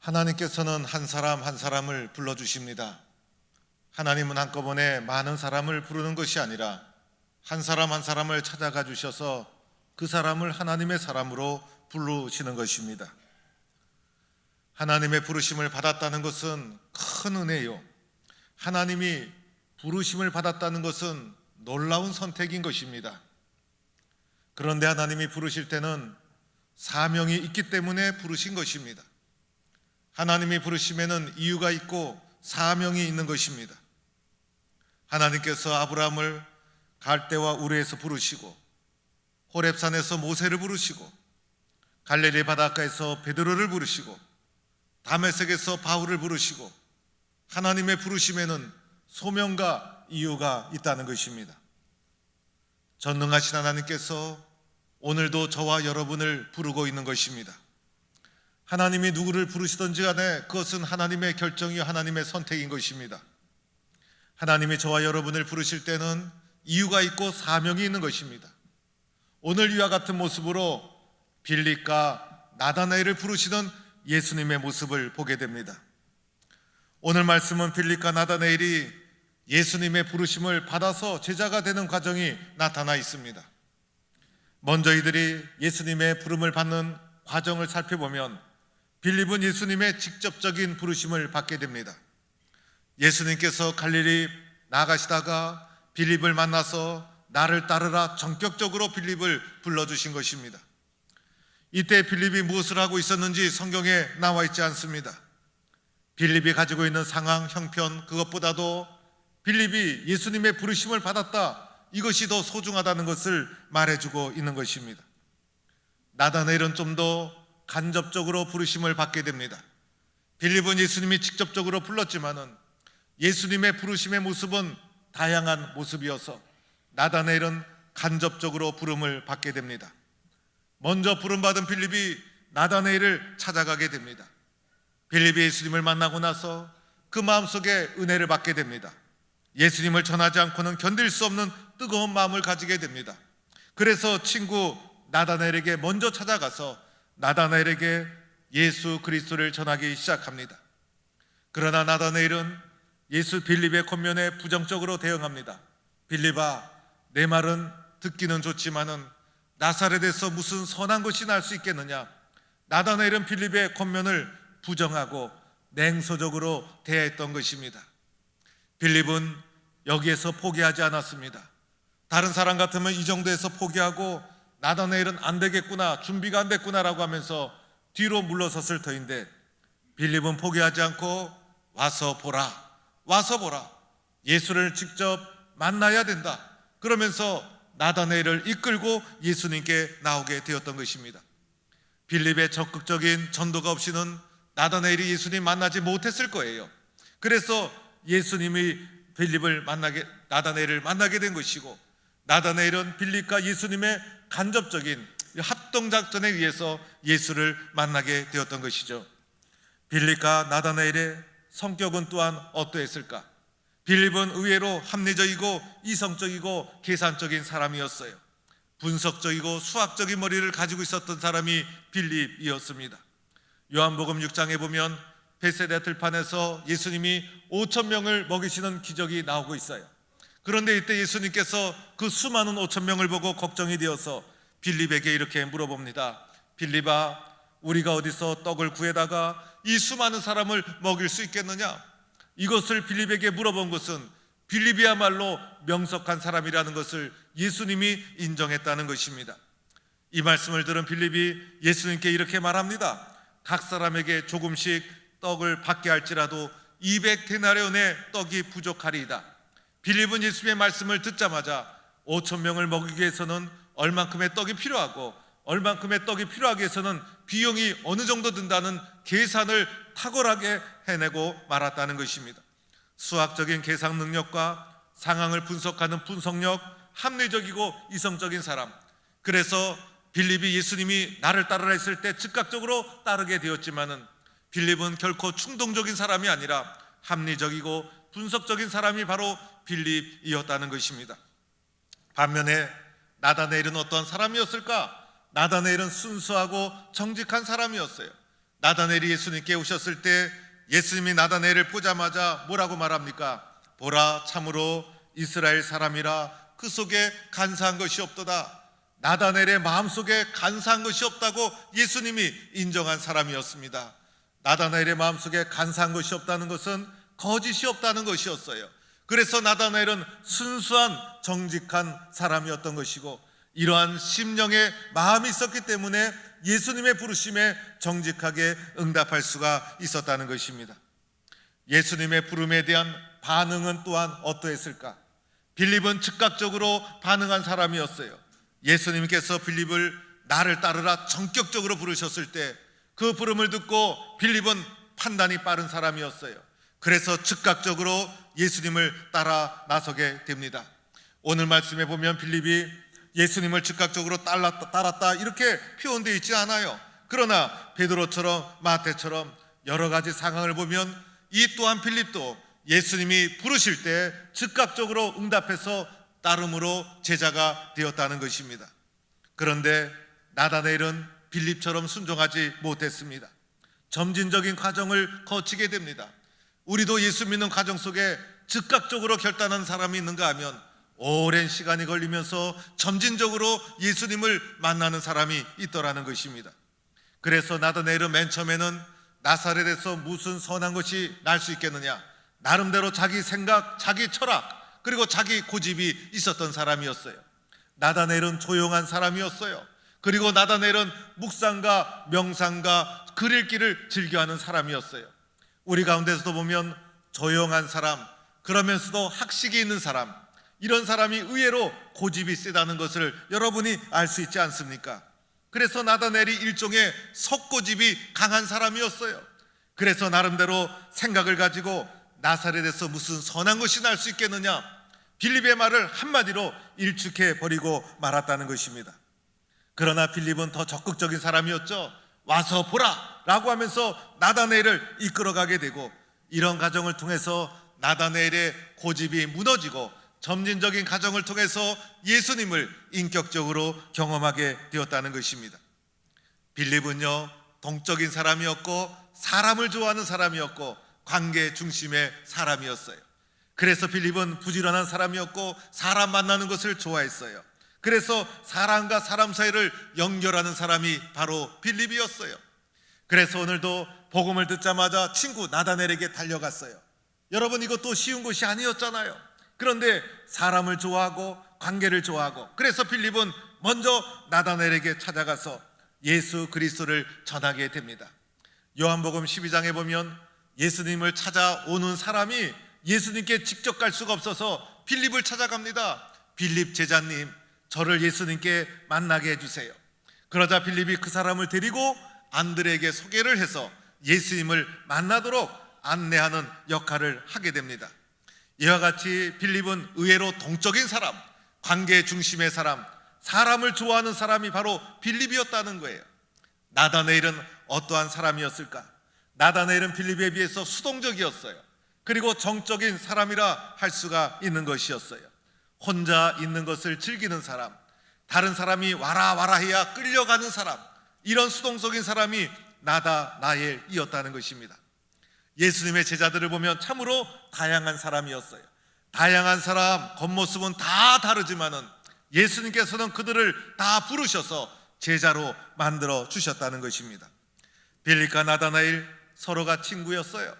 하나님께서는 한 사람 한 사람을 불러주십니다. 하나님은 한꺼번에 많은 사람을 부르는 것이 아니라 한 사람 한 사람을 찾아가 주셔서 그 사람을 하나님의 사람으로 부르시는 것입니다. 하나님의 부르심을 받았다는 것은 큰 은혜요. 하나님이 부르심을 받았다는 것은 놀라운 선택인 것입니다. 그런데 하나님이 부르실 때는 사명이 있기 때문에 부르신 것입니다. 하나님이 부르심에는 이유가 있고 사명이 있는 것입니다. 하나님께서 아브라함을 갈대와 우르에서 부르시고 호렙산에서 모세를 부르시고 갈릴리 바닷가에서 베드로를 부르시고 다메섹에서 바울을 부르시고 하나님의 부르심에는 소명과 이유가 있다는 것입니다. 전능하신 하나님께서 오늘도 저와 여러분을 부르고 있는 것입니다. 하나님이 누구를 부르시든지 간에 그것은 하나님의 결정이요 하나님의 선택인 것입니다. 하나님이 저와 여러분을 부르실 때는 이유가 있고 사명이 있는 것입니다. 오늘 이와 같은 모습으로 빌립과 나다나엘을 부르시던 예수님의 모습을 보게 됩니다. 오늘 말씀은 빌립과 나다나엘이 예수님의 부르심을 받아서 제자가 되는 과정이 나타나 있습니다. 먼저 이들이 예수님의 부름을 받는 과정을 살펴보면 빌립은 예수님의 직접적인 부르심을 받게 됩니다. 예수님께서 갈릴리 나가시다가 빌립을 만나서 나를 따르라 전격적으로 빌립을 불러주신 것입니다. 이때 빌립이 무엇을 하고 있었는지 성경에 나와 있지 않습니다. 빌립이 가지고 있는 상황, 형편, 그것보다도 빌립이 예수님의 부르심을 받았다, 이것이 더 소중하다는 것을 말해주고 있는 것입니다. 나다나엘은 좀 더 간접적으로 부르심을 받게 됩니다. 빌립은 예수님이 직접적으로 불렀지만은 예수님의 부르심의 모습은 다양한 모습이어서 나다나엘은 간접적으로 부름을 받게 됩니다. 먼저 부름받은 빌립이 나다나엘을 찾아가게 됩니다. 빌립이 예수님을 만나고 나서 그 마음속에 은혜를 받게 됩니다. 예수님을 전하지 않고는 견딜 수 없는 뜨거운 마음을 가지게 됩니다. 그래서 친구 나다나엘에게 먼저 찾아가서 나다나엘에게 예수 그리스도를 전하기 시작합니다. 그러나 나다나엘은 빌립의 권면에 부정적으로 대응합니다. 빌립아, 내 말은 듣기는 좋지만은 나사렛에서 무슨 선한 것이 날 수 있겠느냐? 나다나엘은 빌립의 권면을 부정하고 냉소적으로 대했던 것입니다. 빌립은 여기에서 포기하지 않았습니다. 다른 사람 같으면 이 정도에서 포기하고 나다나엘은 안 되겠구나, 준비가 안 됐구나라고 하면서 뒤로 물러섰을 터인데 빌립은 포기하지 않고 와서 보라, 예수를 직접 만나야 된다, 그러면서 나다나엘을 이끌고 예수님께 나오게 되었던 것입니다. 빌립의 적극적인 전도가 없이는 나다나엘이 예수님 만나지 못했을 거예요. 그래서 예수님이 나다나엘을 만나게 된 것이고, 나다나엘은 빌립과 예수님의 간접적인 합동작전에 의해서 예수를 만나게 되었던 것이죠. 빌립과 나다나엘의 성격은 또한 어떠했을까? 빌립은 의외로 합리적이고 이성적이고 계산적인 사람이었어요. 분석적이고 수학적인 머리를 가지고 있었던 사람이 빌립이었습니다. 요한복음 6장에 보면 벳세다 들판에서 예수님이 5,000명을 먹이시는 기적이 나오고 있어요. 그런데 이때 예수님께서 그 수많은 5,000명을 보고 걱정이 되어서 빌립에게 이렇게 물어봅니다. 빌립아, 우리가 어디서 떡을 구해다가 이 수많은 사람을 먹일 수 있겠느냐? 이것을 빌립에게 물어본 것은 빌립이야말로 명석한 사람이라는 것을 예수님이 인정했다는 것입니다. 이 말씀을 들은 빌립이 예수님께 이렇게 말합니다. 각 사람에게 조금씩 떡을 받게 할지라도 200데나리온의 떡이 부족하리이다. 빌립은 예수님의 말씀을 듣자마자 5,000명을 먹이기 위해서는 얼만큼의 떡이 필요하고 얼만큼의 떡이 필요하기 위해서는 비용이 어느 정도 든다는 계산을 탁월하게 해내고 말았다는 것입니다. 수학적인 계산 능력과 상황을 분석하는 분석력, 합리적이고 이성적인 사람. 그래서 빌립이 예수님이 나를 따르라 했을 때 즉각적으로 따르게 되었지만은 빌립은 결코 충동적인 사람이 아니라 합리적이고 분석적인 사람이 바로 빌립이었다는 것입니다. 반면에 나다나엘은 어떤 사람이었을까? 나다나엘은 순수하고 정직한 사람이었어요. 나다나엘이 예수님께 오셨을 때 예수님이 나다나엘을 보자마자 뭐라고 말합니까? 보라, 참으로 이스라엘 사람이라 그 속에 간사한 것이 없도다. 나다나엘의 마음속에 간사한 것이 없다고 예수님이 인정한 사람이었습니다. 나다나엘의 마음속에 간사한 것이 없다는 것은 거짓이 없다는 것이었어요. 그래서 나다나엘은 순수한 정직한 사람이었던 것이고, 이러한 심령의 마음이 있었기 때문에 예수님의 부르심에 정직하게 응답할 수가 있었다는 것입니다. 예수님의 부름에 대한 반응은 또한 어떠했을까? 빌립은 즉각적으로 반응한 사람이었어요. 예수님께서 빌립을 나를 따르라 전격적으로 부르셨을 때 그 부름을 듣고 빌립은 판단이 빠른 사람이었어요. 그래서 즉각적으로 예수님을 따라 나서게 됩니다. 오늘 말씀에 보면 빌립이 예수님을 즉각적으로 따랐다 이렇게 표현되어 있지 않아요. 그러나 베드로처럼 마태처럼 여러 가지 상황을 보면 이 또한 빌립도 예수님이 부르실 때 즉각적으로 응답해서 따름으로 제자가 되었다는 것입니다. 그런데 나다나엘은 빌립처럼 순종하지 못했습니다. 점진적인 과정을 거치게 됩니다. 우리도 예수 믿는 과정 속에 즉각적으로 결단한 사람이 있는가 하면 오랜 시간이 걸리면서 점진적으로 예수님을 만나는 사람이 있더라는 것입니다. 그래서 나다나엘은 맨 처음에는 나사렛에서 무슨 선한 것이 날 수 있겠느냐, 나름대로 자기 생각, 자기 철학, 그리고 자기 고집이 있었던 사람이었어요. 나다나엘은 조용한 사람이었어요. 그리고 나다나엘은 묵상과 명상과 글 읽기를 즐겨하는 사람이었어요. 우리 가운데서도 보면 조용한 사람, 그러면서도 학식이 있는 사람, 이런 사람이 의외로 고집이 세다는 것을 여러분이 알 수 있지 않습니까? 그래서 나다나엘이 일종의 석고집이 강한 사람이었어요. 그래서 나름대로 생각을 가지고 나사렛에서 무슨 선한 것이 날 수 있겠느냐, 빌립의 말을 한마디로 일축해 버리고 말았다는 것입니다. 그러나 빌립은 더 적극적인 사람이었죠. 와서 보라 라고 하면서 나다나엘을 이끌어가게 되고, 이런 과정을 통해서 나다나엘의 고집이 무너지고 점진적인 과정을 통해서 예수님을 인격적으로 경험하게 되었다는 것입니다. 빌립은요, 동적인 사람이었고 사람을 좋아하는 사람이었고 관계 중심의 사람이었어요. 그래서 빌립은 부지런한 사람이었고 사람 만나는 것을 좋아했어요. 그래서 사람과 사람 사이를 연결하는 사람이 바로 빌립이었어요. 그래서 오늘도 복음을 듣자마자 친구 나다나엘에게 달려갔어요. 여러분, 이것도 쉬운 것이 아니었잖아요. 그런데 사람을 좋아하고 관계를 좋아하고, 그래서 빌립은 먼저 나다나엘에게 찾아가서 예수 그리스도를 전하게 됩니다. 요한복음 12장에 보면 예수님을 찾아오는 사람이 예수님께 직접 갈 수가 없어서 빌립을 찾아갑니다. 빌립 제자님, 저를 예수님께 만나게 해주세요. 그러자 빌립이 그 사람을 데리고 안드레에게 소개를 해서 예수님을 만나도록 안내하는 역할을 하게 됩니다. 이와 같이 빌립은 의외로 동적인 사람, 관계 중심의 사람, 사람을 좋아하는 사람이 바로 빌립이었다는 거예요. 나다나엘은 어떠한 사람이었을까? 나다나엘은 빌립에 비해서 수동적이었어요. 그리고 정적인 사람이라 할 수가 있는 것이었어요. 혼자 있는 것을 즐기는 사람, 다른 사람이 와라 해야 끌려가는 사람, 이런 수동적인 사람이 나다나엘이었다는 것입니다. 예수님의 제자들을 보면 참으로 다양한 사람이었어요. 다양한 사람, 겉모습은 다 다르지만은 예수님께서는 그들을 다 부르셔서 제자로 만들어 주셨다는 것입니다. 빌립과 나다나엘 서로가 친구였어요.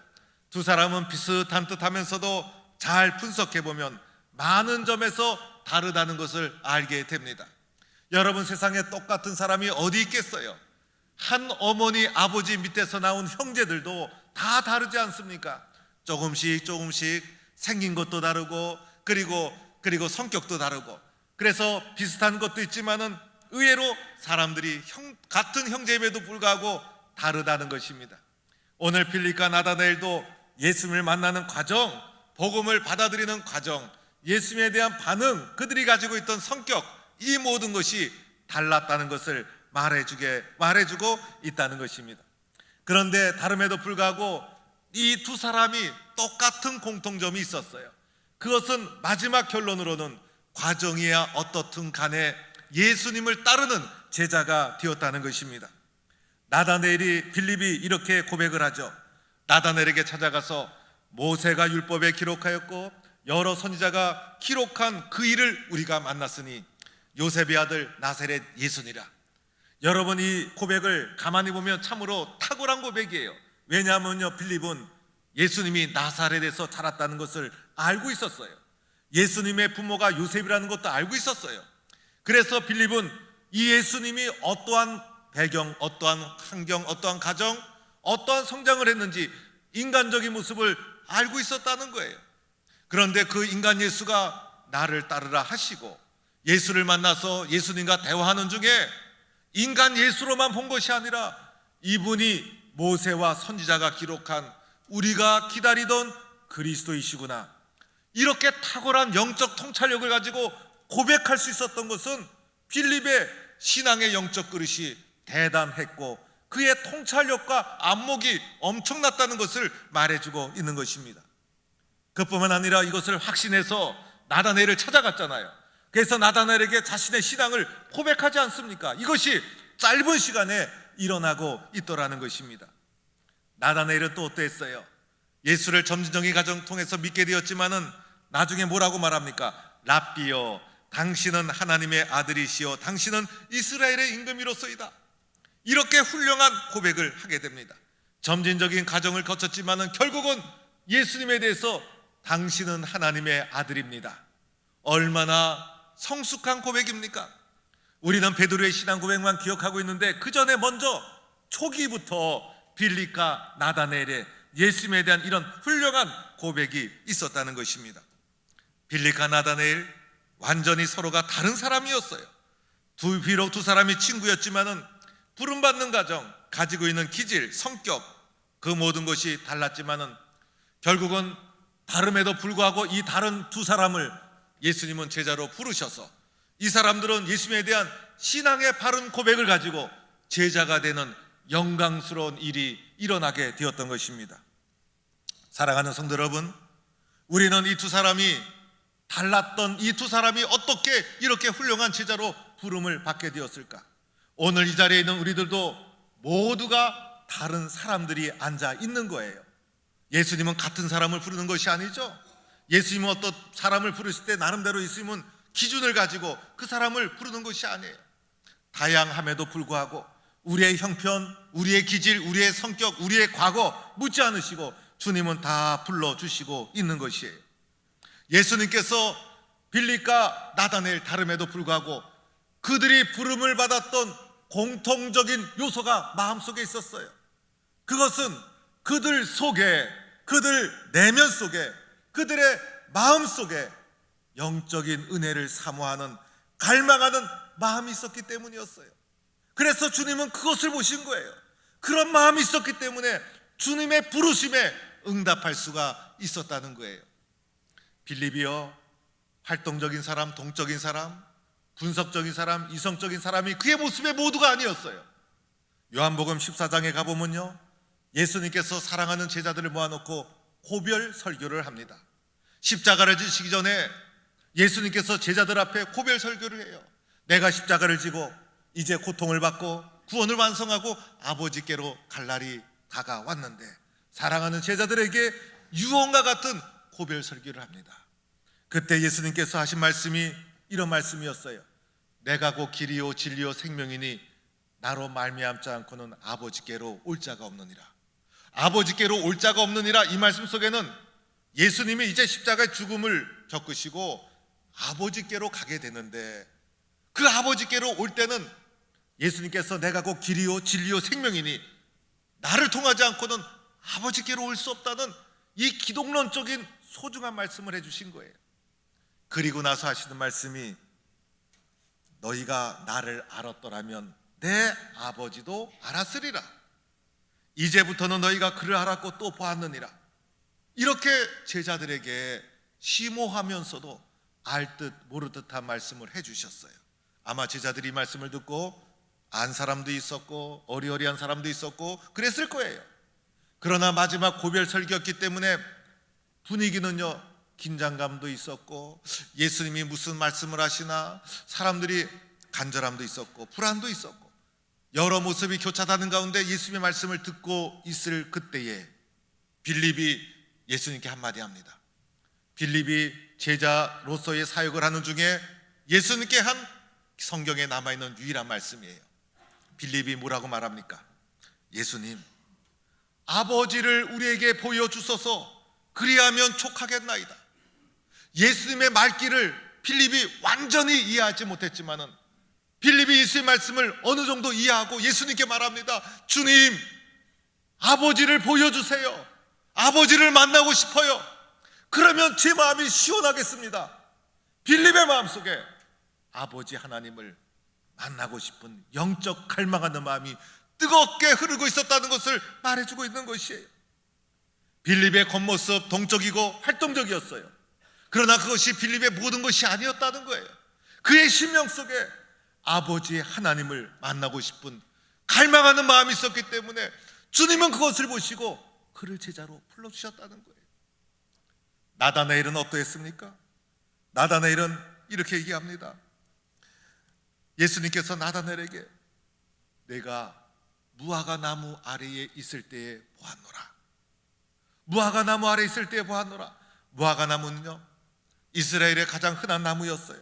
두 사람은 비슷한 듯 하면서도 잘 분석해 보면 많은 점에서 다르다는 것을 알게 됩니다. 여러분, 세상에 똑같은 사람이 어디 있겠어요? 한 어머니 아버지 밑에서 나온 형제들도 다 다르지 않습니까? 조금씩 생긴 것도 다르고 그리고 성격도 다르고, 그래서 비슷한 것도 있지만은 의외로 사람들이 같은 형제임에도 불구하고 다르다는 것입니다. 오늘 빌립과 나다나엘도 예수님을 만나는 과정, 복음을 받아들이는 과정, 예수님에 대한 반응, 그들이 가지고 있던 성격, 이 모든 것이 달랐다는 것을 말해주고 있다는 것입니다. 그런데 다름에도 불구하고 이 두 사람이 똑같은 공통점이 있었어요. 그것은 마지막 결론으로는 과정이야 어떻든 간에 예수님을 따르는 제자가 되었다는 것입니다. 나다나엘이 빌립이 이렇게 고백을 하죠. 나다나엘에게 찾아가서 모세가 율법에 기록하였고 여러 선지자가 기록한 그 일을 우리가 만났으니 요셉의 아들 나사렛 예수니라. 여러분, 이 고백을 가만히 보면 참으로 탁월한 고백이에요. 왜냐하면요, 빌립은 예수님이 나사렛에서 자랐다는 것을 알고 있었어요. 예수님의 부모가 요셉이라는 것도 알고 있었어요. 그래서 빌립은 이 예수님이 어떠한 배경, 어떠한 환경, 어떠한 가정, 어떠한 성장을 했는지 인간적인 모습을 알고 있었다는 거예요. 그런데 그 인간 예수가 나를 따르라 하시고 예수를 만나서 예수님과 대화하는 중에 인간 예수로만 본 것이 아니라 이분이 모세와 선지자가 기록한 우리가 기다리던 그리스도이시구나, 이렇게 탁월한 영적 통찰력을 가지고 고백할 수 있었던 것은 빌립의 신앙의 영적 그릇이 대단했고 그의 통찰력과 안목이 엄청났다는 것을 말해주고 있는 것입니다. 그뿐만 아니라 이것을 확신해서 나다나엘을 찾아갔잖아요. 그래서 나다나엘에게 자신의 신앙을 고백하지 않습니까? 이것이 짧은 시간에 일어나고 있더라는 것입니다. 나다나엘은 또 어땠어요? 예수를 점진적인 과정 통해서 믿게 되었지만은 나중에 뭐라고 말합니까? 랍비여, 당신은 하나님의 아들이시여 당신은 이스라엘의 임금이로소이다. 이렇게 훌륭한 고백을 하게 됩니다. 점진적인 과정을 거쳤지만은 결국은 예수님에 대해서 당신은 하나님의 아들입니다. 얼마나 성숙한 고백입니까? 우리는 베드로의 신앙 고백만 기억하고 있는데 그 전에 먼저 초기부터 빌립과 나다나엘의 예수님에 대한 이런 훌륭한 고백이 있었다는 것입니다. 빌립과 나다나엘 완전히 서로가 다른 사람이었어요. 비록 두 사람이 친구였지만은 부름받는 가정, 가지고 있는 기질, 성격, 그 모든 것이 달랐지만은 결국은 다름에도 불구하고 이 다른 두 사람을 예수님은 제자로 부르셔서 이 사람들은 예수님에 대한 신앙의 바른 고백을 가지고 제자가 되는 영광스러운 일이 일어나게 되었던 것입니다. 사랑하는 성도 여러분, 우리는 이 두 사람이 달랐던 이 두 사람이 어떻게 이렇게 훌륭한 제자로 부름을 받게 되었을까? 오늘 이 자리에 있는 우리들도 모두가 다른 사람들이 앉아 있는 거예요. 예수님은 같은 사람을 부르는 것이 아니죠. 예수님은 어떤 사람을 부르실 때 나름대로 예수님은 기준을 가지고 그 사람을 부르는 것이 아니에요. 다양함에도 불구하고 우리의 형편, 우리의 기질, 우리의 성격, 우리의 과거 묻지 않으시고 주님은 다 불러주시고 있는 것이에요. 예수님께서 빌립과 나다나엘 다름에도 불구하고 그들이 부름을 받았던 공통적인 요소가 마음속에 있었어요. 그것은 그들 속에, 그들 내면 속에, 그들의 마음 속에 영적인 은혜를 사모하는, 갈망하는 마음이 있었기 때문이었어요. 그래서 주님은 그것을 보신 거예요. 그런 마음이 있었기 때문에 주님의 부르심에 응답할 수가 있었다는 거예요. 빌립이요, 활동적인 사람, 동적인 사람, 분석적인 사람, 이성적인 사람이 그의 모습의 모두가 아니었어요. 요한복음 14장에 가보면요, 예수님께서 사랑하는 제자들을 모아놓고 고별 설교를 합니다. 십자가를 지시기 전에 예수님께서 제자들 앞에 고별 설교를 해요. 내가 십자가를 지고 이제 고통을 받고 구원을 완성하고 아버지께로 갈 날이 다가왔는데, 사랑하는 제자들에게 유언과 같은 고별 설교를 합니다. 그때 예수님께서 하신 말씀이 이런 말씀이었어요. 내가 곧 길이요 진리요 생명이니 나로 말미암지 않고는 아버지께로 올 자가 없느니라. 아버지께로 올 자가 없느니라. 이 말씀 속에는 예수님이 이제 십자가의 죽음을 겪으시고 아버지께로 가게 되는데, 그 아버지께로 올 때는 예수님께서 내가 곧 길이요 진리요 생명이니 나를 통하지 않고는 아버지께로 올 수 없다는 이 기독론적인 소중한 말씀을 해주신 거예요. 그리고 나서 하시는 말씀이 너희가 나를 알았더라면 내 아버지도 알았으리라. 이제부터는 너희가 그를 알았고 또 보았느니라. 이렇게 제자들에게 심오하면서도 알 듯 모를 듯한 말씀을 해주셨어요. 아마 제자들이 이 말씀을 듣고 안 사람도 있었고 어리어리한 사람도 있었고 그랬을 거예요. 그러나 마지막 고별 설교였기 때문에 분위기는요, 긴장감도 있었고 예수님이 무슨 말씀을 하시나 사람들이 간절함도 있었고 불안도 있었고, 여러 모습이 교차하는 가운데 예수님의 말씀을 듣고 있을 그때에 빌립이 예수님께 한마디 합니다. 빌립이 제자로서의 사역을 하는 중에 예수님께 한 성경에 남아있는 유일한 말씀이에요. 빌립이 뭐라고 말합니까? 예수님, 아버지를 우리에게 보여주소서. 그리하면 족하겠나이다. 예수님의 말귀를 빌립이 완전히 이해하지 못했지만은 빌립이 예수의 말씀을 어느 정도 이해하고 예수님께 말합니다. 주님, 아버지를 보여주세요. 아버지를 만나고 싶어요. 그러면 제 마음이 시원하겠습니다. 빌립의 마음속에 아버지 하나님을 만나고 싶은 영적 갈망하는 마음이 뜨겁게 흐르고 있었다는 것을 말해주고 있는 것이에요. 빌립의 겉모습 동적이고 활동적이었어요. 그러나 그것이 빌립의 모든 것이 아니었다는 거예요. 그의 심령 속에 아버지 하나님을 만나고 싶은 갈망하는 마음이 있었기 때문에 주님은 그것을 보시고 그를 제자로 불러주셨다는 거예요. 나다나엘은 어떠했습니까? 나다나엘은 이렇게 얘기합니다. 예수님께서 나다나엘에게 내가 무화과 나무 아래에 있을 때에 보았노라. 무화과 나무 아래에 있을 때에 보았노라. 무화과 나무는요, 이스라엘의 가장 흔한 나무였어요.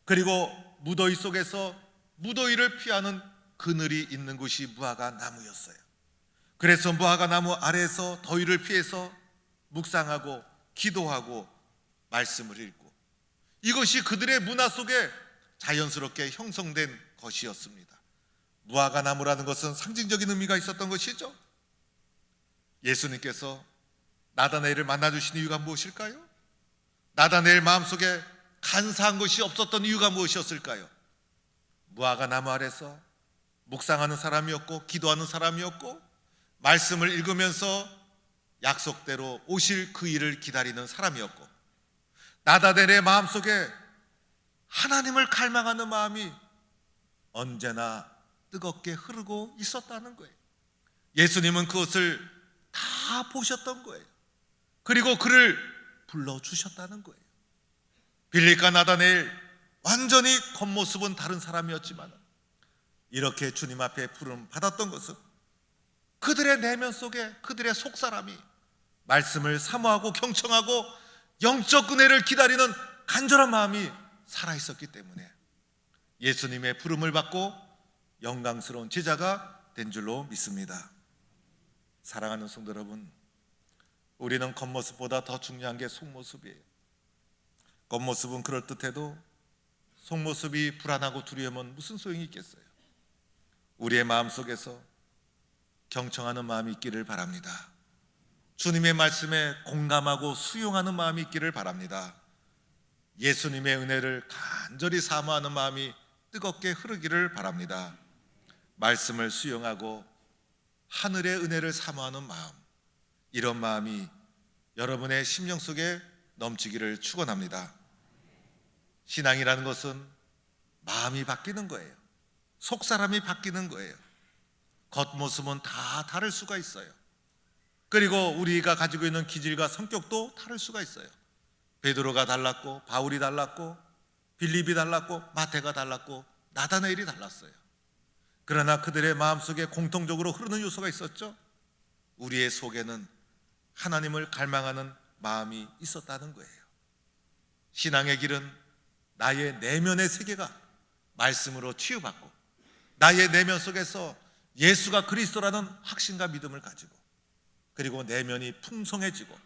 그리고 무더위 속에서 무더위를 피하는 그늘이 있는 곳이 무화과 나무였어요. 그래서 무화과 나무 아래에서 더위를 피해서 묵상하고 기도하고 말씀을 읽고, 이것이 그들의 문화 속에 자연스럽게 형성된 것이었습니다. 무화과 나무라는 것은 상징적인 의미가 있었던 것이죠. 예수님께서 나다나엘을 만나주신 이유가 무엇일까요? 나다나엘 마음속에 간사한 것이 없었던 이유가 무엇이었을까요? 무화과 나무 아래서 묵상하는 사람이었고 기도하는 사람이었고 말씀을 읽으면서 약속대로 오실 그 일을 기다리는 사람이었고, 나다나엘의 마음속에 하나님을 갈망하는 마음이 언제나 뜨겁게 흐르고 있었다는 거예요. 예수님은 그것을 다 보셨던 거예요. 그리고 그를 불러주셨다는 거예요. 빌립과 나다나엘, 완전히 겉모습은 다른 사람이었지만 이렇게 주님 앞에 부름 받았던 것은 그들의 내면 속에 그들의 속사람이 말씀을 사모하고 경청하고 영적 은혜를 기다리는 간절한 마음이 살아있었기 때문에 예수님의 부름을 받고 영광스러운 제자가 된 줄로 믿습니다. 사랑하는 성도 여러분, 우리는 겉모습보다 더 중요한 게 속모습이에요. 겉모습은 그럴듯해도 속모습이 불안하고 두려우면 무슨 소용이 있겠어요? 우리의 마음속에서 경청하는 마음이 있기를 바랍니다. 주님의 말씀에 공감하고 수용하는 마음이 있기를 바랍니다. 예수님의 은혜를 간절히 사모하는 마음이 뜨겁게 흐르기를 바랍니다. 말씀을 수용하고 하늘의 은혜를 사모하는 마음, 이런 마음이 여러분의 심령 속에 넘치기를 축원합니다. 신앙이라는 것은 마음이 바뀌는 거예요. 속사람이 바뀌는 거예요. 겉모습은 다 다를 수가 있어요. 그리고 우리가 가지고 있는 기질과 성격도 다를 수가 있어요. 베드로가 달랐고 바울이 달랐고 빌립이 달랐고 마태가 달랐고 나다나엘이 달랐어요. 그러나 그들의 마음속에 공통적으로 흐르는 요소가 있었죠. 우리의 속에는 하나님을 갈망하는 마음이 있었다는 거예요. 신앙의 길은 나의 내면의 세계가 말씀으로 치유받고 나의 내면 속에서 예수가 그리스도라는 확신과 믿음을 가지고, 그리고 내면이 풍성해지고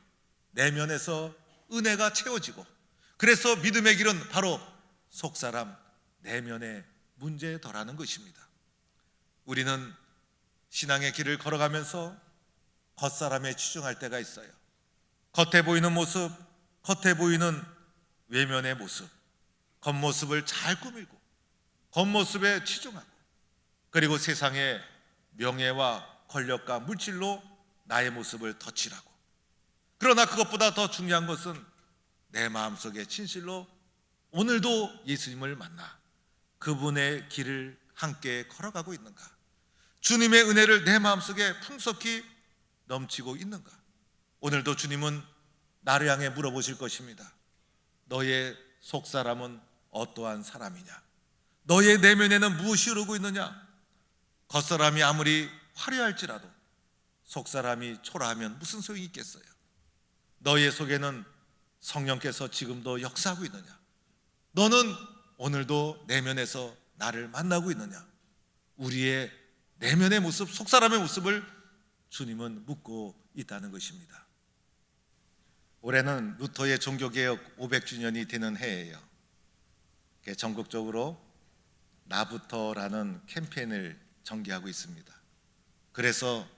내면에서 은혜가 채워지고, 그래서 믿음의 길은 바로 속사람 내면의 문제에 덜하는 것입니다. 우리는 신앙의 길을 걸어가면서 겉사람에 치중할 때가 있어요. 겉에 보이는 모습, 겉에 보이는 외면의 모습, 겉모습을 잘 꾸미고 겉모습에 치중하고, 그리고 세상의 명예와 권력과 물질로 나의 모습을 덧칠하고, 그러나 그것보다 더 중요한 것은 내 마음속에 진실로 오늘도 예수님을 만나 그분의 길을 함께 걸어가고 있는가? 주님의 은혜를 내 마음속에 풍성히 넘치고 있는가? 오늘도 주님은 나를 향해 물어보실 것입니다. 너의 속사람은 어떠한 사람이냐? 너의 내면에는 무엇이 흐르고 있느냐? 겉사람이 아무리 화려할지라도 속사람이 초라하면 무슨 소용이 있겠어요? 너의 속에는 성령께서 지금도 역사하고 있느냐? 너는 오늘도 내면에서 나를 만나고 있느냐? 우리의 내면의 모습, 속사람의 모습을 주님은 묻고 있다는 것입니다. 올해는 루터의 종교개혁 500주년이 되는 해예요. 전국적으로 나부터라는 캠페인을 전개하고 있습니다. 그래서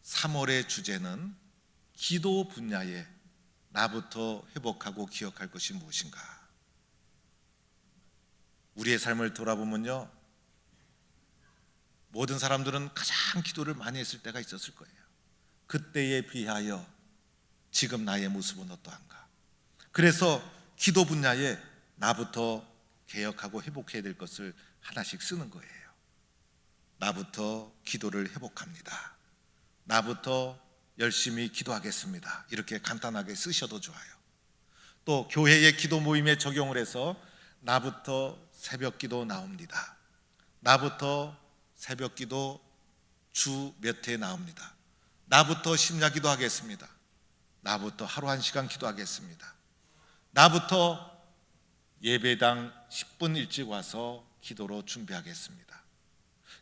3월의 주제는 기도 분야에 나부터 회복하고 기억할 것이 무엇인가? 우리의 삶을 돌아보면요, 모든 사람들은 가장 기도를 많이 했을 때가 있었을 거예요. 그때에 비하여 지금 나의 모습은 어떠한가? 그래서 기도 분야에 나부터 개혁하고 회복해야 될 것을 하나씩 쓰는 거예요. 나부터 기도를 회복합니다. 나부터 열심히 기도하겠습니다. 이렇게 간단하게 쓰셔도 좋아요. 또 교회의 기도 모임에 적용을 해서 나부터 새벽 기도 나옵니다. 나부터 새벽 기도 주 몇 회 나옵니다. 나부터 심야 기도하겠습니다. 나부터 하루 1시간 기도하겠습니다. 나부터 예배당 10분 일찍 와서 기도로 준비하겠습니다.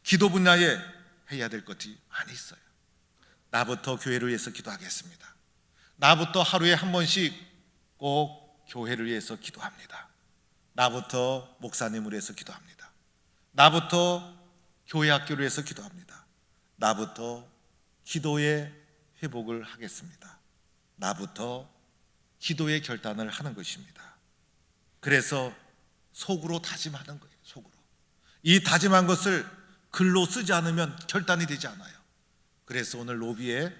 기도 분야에 해야 될 것이 많이 있어요. 나부터 교회를 위해서 기도하겠습니다. 나부터 하루에 한 번씩 꼭 교회를 위해서 기도합니다. 나부터 목사님을 위해서 기도합니다. 나부터 교회 학교를 위해서 기도합니다. 나부터 기도의 회복을 하겠습니다. 나부터 기도의 결단을 하는 것입니다. 그래서 속으로 다짐하는 거예요. 속으로. 이 다짐한 것을 글로 쓰지 않으면 결단이 되지 않아요. 그래서 오늘 로비에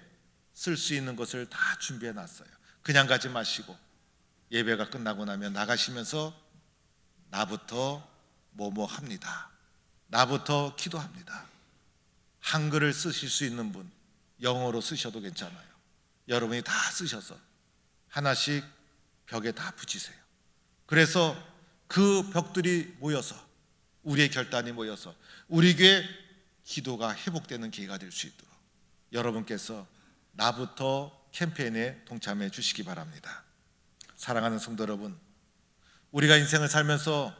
쓸 수 있는 것을 다 준비해 놨어요. 그냥 가지 마시고 예배가 끝나고 나면 나가시면서 나부터 뭐뭐 합니다. 나부터 기도합니다. 한글을 쓰실 수 있는 분, 영어로 쓰셔도 괜찮아요. 여러분이 다 쓰셔서 하나씩 벽에 다 붙이세요. 그래서 그 벽들이 모여서 우리의 결단이 모여서 우리 교회 기도가 회복되는 기회가 될 수 있도록 여러분께서 나부터 캠페인에 동참해 주시기 바랍니다. 사랑하는 성도 여러분, 우리가 인생을 살면서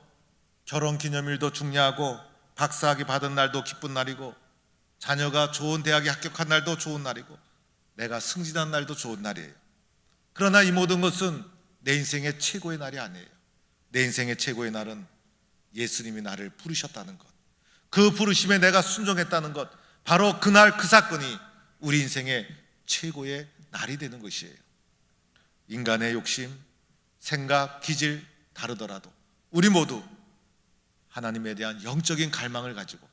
결혼기념일도 중요하고 박사학위 받은 날도 기쁜 날이고 자녀가 좋은 대학에 합격한 날도 좋은 날이고 내가 승진한 날도 좋은 날이에요. 그러나 이 모든 것은 내 인생의 최고의 날이 아니에요. 내 인생의 최고의 날은 예수님이 나를 부르셨다는 것, 그 부르심에 내가 순종했다는 것, 바로 그날 그 사건이 우리 인생의 최고의 날이 되는 것이에요. 인간의 욕심, 생각, 기질 다르더라도 우리 모두 하나님에 대한 영적인 갈망을 가지고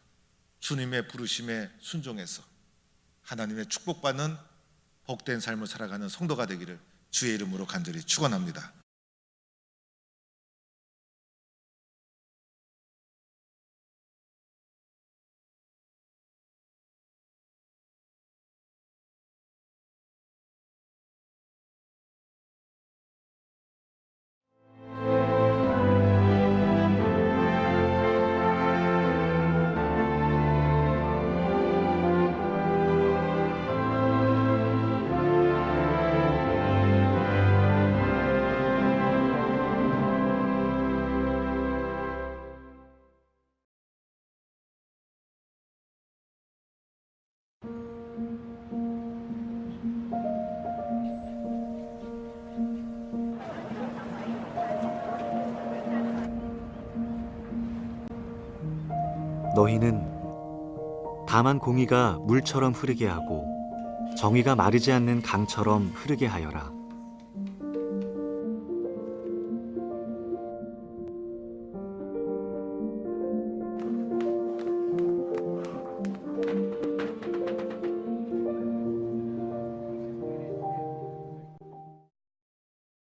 주님의 부르심에 순종해서 하나님의 축복받는 복된 삶을 살아가는 성도가 되기를 주의 이름으로 간절히 축원합니다. 너희는 다만 공의가 물처럼 흐르게 하고 정의가 마르지 않는 강처럼 흐르게 하여라.